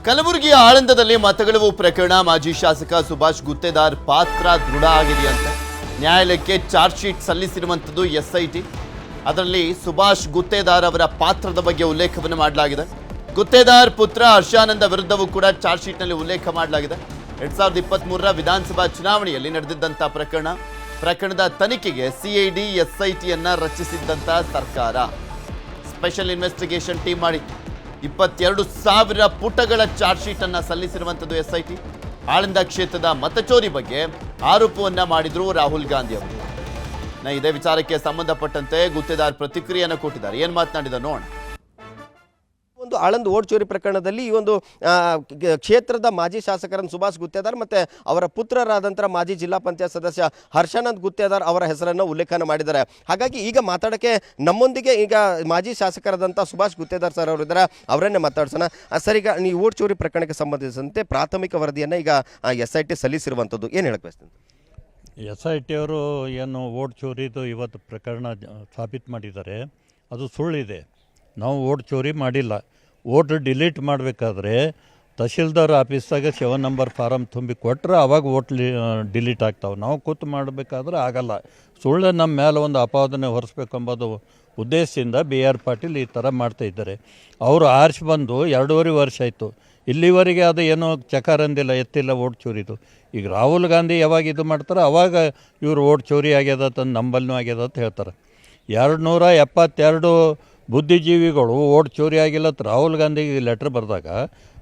ಕಲಬುರಗಿಯ ಆಳಂದದಲ್ಲಿ ಮತಗಳವು ಪ್ರಕರಣ ಮಾಜಿ ಶಾಸಕ ಸುಭಾಷ್ ಗುತ್ತೇದಾರ್ ಪಾತ್ರ ದೃಢ ಆಗಿದೆಯಂತೆ. ನ್ಯಾಯಾಲಯಕ್ಕೆ ಚಾರ್ಜ್ ಶೀಟ್ ಸಲ್ಲಿಸಿರುವಂಥದ್ದು SIT. ಅದರಲ್ಲಿ ಸುಭಾಷ್ ಗುತ್ತೇದಾರ್ ಅವರ ಪಾತ್ರದ ಬಗ್ಗೆ ಉಲ್ಲೇಖವನ್ನು ಮಾಡಲಾಗಿದೆ. ಗುತ್ತೇದಾರ್ ಪುತ್ರ ಹರ್ಷಾನಂದ ವಿರುದ್ಧವೂ ಕೂಡ ಚಾರ್ಜ್ ಶೀಟ್ನಲ್ಲಿ ಉಲ್ಲೇಖ ಮಾಡಲಾಗಿದೆ. 2023ರ ವಿಧಾನಸಭಾ ಚುನಾವಣೆಯಲ್ಲಿ ನಡೆದಿದ್ದಂಥ ಪ್ರಕರಣದ ತನಿಖೆಗೆ CID SITಯನ್ನ ರಚಿಸಿದ್ದಂಥ ಸರ್ಕಾರ ಸ್ಪೆಷಲ್ ಇನ್ವೆಸ್ಟಿಗೇಷನ್ ಟೀಮ್ ಮಾಡಿ 22,000 ಪುಟಗಳ ಚಾರ್ಜ್ ಶೀಟ್ ಅನ್ನು ಸಲ್ಲಿಸಿರುವಂಥದ್ದು SIT. ಆಳಂದ ಕ್ಷೇತ್ರದ ಮತಚೋರಿ ಬಗ್ಗೆ ಆರೋಪವನ್ನ ಮಾಡಿದ್ರು ರಾಹುಲ್ ಗಾಂಧಿ ಅವರು. ಇದೇ ವಿಚಾರಕ್ಕೆ ಸಂಬಂಧಪಟ್ಟಂತೆ ಗುತ್ತೇದಾರ್ ಪ್ರತಿಕ್ರಿಯೆಯನ್ನು ಕೊಟ್ಟಿದ್ದಾರೆ. ಏನು ಮಾತನಾಡಿದ ನೋಡೋಣ. ಒಂದು ಆಳಂದ ಓಟ್ ಚೋರಿ ಪ್ರಕರಣದಲ್ಲಿ ಈ ಒಂದು ಕ್ಷೇತ್ರದ ಮಾಜಿ ಶಾಸಕರನ್ನು ಸುಭಾಷ್ ಗುತ್ತೇದಾರ್ ಮತ್ತು ಅವರ ಪುತ್ರರಾದಂಥ ಮಾಜಿ ಜಿಲ್ಲಾ ಪಂಚಾಯತ್ ಸದಸ್ಯ ಹರ್ಷಾನಂದ್ ಗುತ್ತೇದಾರ್ ಅವರ ಹೆಸರನ್ನು ಉಲ್ಲೇಖನ ಮಾಡಿದ್ದಾರೆ. ಹಾಗಾಗಿ ಈಗ ಮಾತಾಡೋಕ್ಕೆ ನಮ್ಮೊಂದಿಗೆ ಈಗ ಮಾಜಿ ಶಾಸಕರಾದಂಥ ಸುಭಾಷ್ ಗುತ್ತೇದಾರ್ ಸರ್ ಅವರಿದ್ದಾರೆ, ಅವರನ್ನೇ ಮಾತಾಡ್ಸೋಣ. ಸರ್, ಈಗ ನೀವು ಓಟ್ ಚೋರಿ ಪ್ರಕರಣಕ್ಕೆ ಸಂಬಂಧಿಸಿದಂತೆ ಪ್ರಾಥಮಿಕ ವರದಿಯನ್ನು ಈಗ SIT ಸಲ್ಲಿಸಿರುವಂಥದ್ದು ಏನು ಹೇಳಕ್ಕೆ ಬಯಸ್ತೀನಿ? SIT ಅವರು ಏನು ಓಟ್ ಚೋರಿದು ಇವತ್ತು ಪ್ರಕರಣ ಸಾಬೀತು ಮಾಡಿದ್ದಾರೆ, ಅದು ಸುಳ್ಳಿದೆ. ನಾವು ಓಟ್ ಚೋರಿ ಮಾಡಿಲ್ಲ. ಓಟ್ ಡಿಲೀಟ್ ಮಾಡಬೇಕಾದ್ರೆ ತಹಶೀಲ್ದಾರ್ ಆಫೀಸ್ದಾಗ 7 ನಂಬರ್ ಫಾರಮ್ ತುಂಬಿ ಕೊಟ್ಟರೆ ಅವಾಗ ಓಟ್ ಡಿಲೀಟ್ ಆಗ್ತಾವೆ. ನಾವು ಕೂತು ಮಾಡಬೇಕಾದ್ರೆ ಆಗಲ್ಲ. ಸುಳ್ಳು ನಮ್ಮ ಮೇಲೆ ಒಂದು ಅಪಾದನೆ ಹೊರಿಸ್ಬೇಕೆಂಬುದು ಉದ್ದೇಶದಿಂದ BR ಪಾಟೀಲ್ ಈ ಥರ ಮಾಡ್ತಾಯಿದ್ದಾರೆ. ಅವರು ಆರಿಸಿ ಬಂದು 2.5 ವರ್ಷ ಆಯಿತು. ಇಲ್ಲಿವರೆಗೆ ಅದು ಏನೋ ಚಕಾರಂದಿಲ್ಲ, ಎತ್ತಿಲ್ಲ ಓಟ್ ಚೋರಿದು. ಈಗ ರಾಹುಲ್ ಗಾಂಧಿ ಯಾವಾಗ ಇದು ಮಾಡ್ತಾರೆ ಅವಾಗ ಇವರು ಓಟ್ ಚೋರಿ ಆಗ್ಯದ ತಂದು ನಂಬಲ್ನೂ ಆಗ್ಯದ ಅಂತ ಹೇಳ್ತಾರೆ. 272 ಬುದ್ಧಿಜೀವಿಗಳು ಓಟ್ ಚೋರಿ ಆಗಿಲ್ಲ ಅಂತ ರಾಹುಲ್ ಗಾಂಧಿಗೆ ಲೆಟ್ರ್ ಬರೆದಾಗ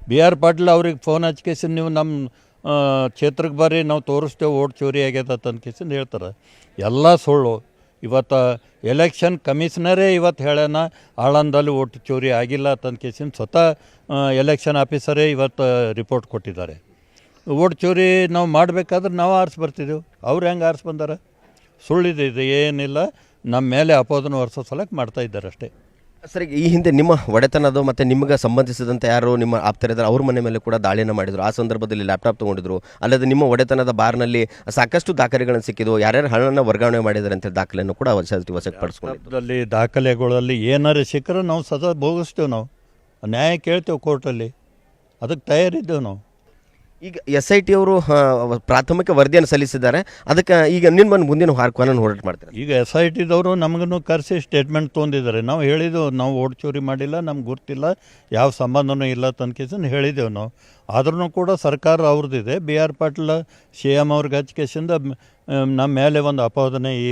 BR ಪಾಟೀಲ್ ಅವ್ರಿಗೆ ಫೋನ್ ಹಚ್ಕೇಸಿ ನೀವು ನಮ್ಮ ಕ್ಷೇತ್ರಕ್ಕೆ ಬರ್ರಿ, ನಾವು ತೋರಿಸ್ತೇವೆ ಓಟ್ ಚೋರಿ ಆಗ್ಯದ ತಂದ್ಕೇಸಿಂದ ಹೇಳ್ತಾರೆ. ಎಲ್ಲ ಸುಳ್ಳು. ಇವತ್ತು ಎಲೆಕ್ಷನ್ ಕಮಿಷನರೇ ಇವತ್ತು ಹೇಳ್ಯಾನ ಆಳಂದಲ್ಲಿ ಓಟ್ ಚೋರಿ ಆಗಿಲ್ಲ ತಂದ್ಕೇಸಿಂದ ಸ್ವತಃ ಎಲೆಕ್ಷನ್ ಆಫೀಸರೇ ಇವತ್ತು ರಿಪೋರ್ಟ್ ಕೊಟ್ಟಿದ್ದಾರೆ. ಓಟ್ ಚೋರಿ ನಾವು ಮಾಡಬೇಕಾದ್ರೆ ನಾವು ಆರಿಸಿ ಬರ್ತಿದ್ದೆವು, ಅವ್ರು ಹೆಂಗೆ ಆರಿಸಿ ಬಂದಾರ? ಸುಳ್ಳಿದೆ, ಇದು ಏನಿಲ್ಲ. ನಮ್ಮ ಮೇಲೆ ಅಪೋದನ ವರ್ಷೋ ಸಲಕ್ಕೆ ಮಾಡ್ತಾಯಿದ್ದಾರೆ ಅಷ್ಟೇ. ಸರಿ, ಈ ಹಿಂದೆ ನಿಮ್ಮ ಒಡೆತನದು ಮತ್ತು ನಿಮಗೆ ಸಂಬಂಧಿಸಿದಂತೆ ಯಾರು ನಿಮ್ಮ ಆಪ್ತರಿದ್ದಾರೆ ಅವ್ರ ಮನೆ ಮೇಲೆ ಕೂಡ ದಾಳಿಯನ್ನು ಮಾಡಿದರು. ಆ ಸಂದರ್ಭದಲ್ಲಿ ಲ್ಯಾಪ್ಟಾಪ್ ತೊಗೊಂಡಿದ್ರು. ಅಲ್ಲದೆ ನಿಮ್ಮ ಒಡೆತನದ ಬಾರ್ನಲ್ಲಿ ಸಾಕಷ್ಟು ದಾಖಲೆಗಳನ್ನು ಸಿಕ್ಕಿದ್ದು, ಯಾರ್ಯಾರು ಹಣವನ್ನು ವರ್ಗಾವಣೆ ಮಾಡಿದ್ದಾರೆ ಅಂತ ದಾಖಲೆಯನ್ನು ಕೂಡ ವಶಪಡಿಸ್ಕೊಂಡು ದಾಖಲೆಗಳಲ್ಲಿ ಏನಾರು ಸಿಕ್ಕರೆ ನಾವು ಸದಾ ಭೋಗಿಸ್ತೇವೆ. ನಾವು ನ್ಯಾಯ ಕೇಳ್ತೇವೆ ಕೋರ್ಟಲ್ಲಿ, ಅದಕ್ಕೆ ತಯಾರಿದ್ದೇವೆ ನಾವು. ಈಗ SIT ಅವರು ಪ್ರಾಥಮಿಕ ವರದಿಯನ್ನು ಸಲ್ಲಿಸಿದ್ದಾರೆ. ಅದಕ್ಕೆ ಈಗ ನಿಮ್ಮ ಮುಂದಿನ ಕಾನೂನು ಹೋರಾಟ ಮಾಡ್ತಾರೆ. ಈಗ SITದವರು ನಮಗೂ ಕರೆಸಿ ಸ್ಟೇಟ್ಮೆಂಟ್ ತೊಗೊಂಡಿದ್ದಾರೆ. ನಾವು ಹೇಳಿದೆವು, ನಾವು ಓಟ್ ಚೋರಿ ಮಾಡಿಲ್ಲ, ನಮ್ಗೆ ಗೊತ್ತಿಲ್ಲ, ಯಾವ ಸಂಬಂಧನೂ ಇಲ್ಲ ತನ್ಕೇಸಿಂದ ಹೇಳಿದೆವು ನಾವು. ಆದ್ರೂ ಕೂಡ ಸರ್ಕಾರ ಅವ್ರದ್ದಿದೆ. BR ಪಾಟೀಲ್ CM ಅವ್ರಿಗೆ ಹಚ್ಕೇಸಿಂದ ನಮ್ಮ ಮೇಲೆ ಒಂದು ಅಪಾದನೆ ಈ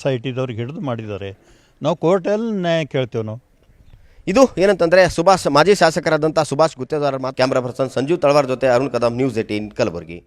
SITದವ್ರಿಗೆ ಹಿಡಿದು ಮಾಡಿದ್ದಾರೆ. ನಾವು ಕೋರ್ಟಲ್ಲಿ ನ್ಯಾಯ ಕೇಳ್ತೇವೆ ನಾವು. ಇದು ಏನಂತಂದರೆ ಮಾಜಿ ಶಾಸಕರಾದಂಥ ಸುಭಾಷ್ ಗುತ್ತೇದಾರ್ ಕ್ಯಾಮ್ರಾ ಪರ್ಸನ್ ಸಂಜೀವ್ ತಳವಾರ್ ಜೊತೆ ಅರುಣ್ ಕದಂ, News 18 ಕಲಬುರಗಿ.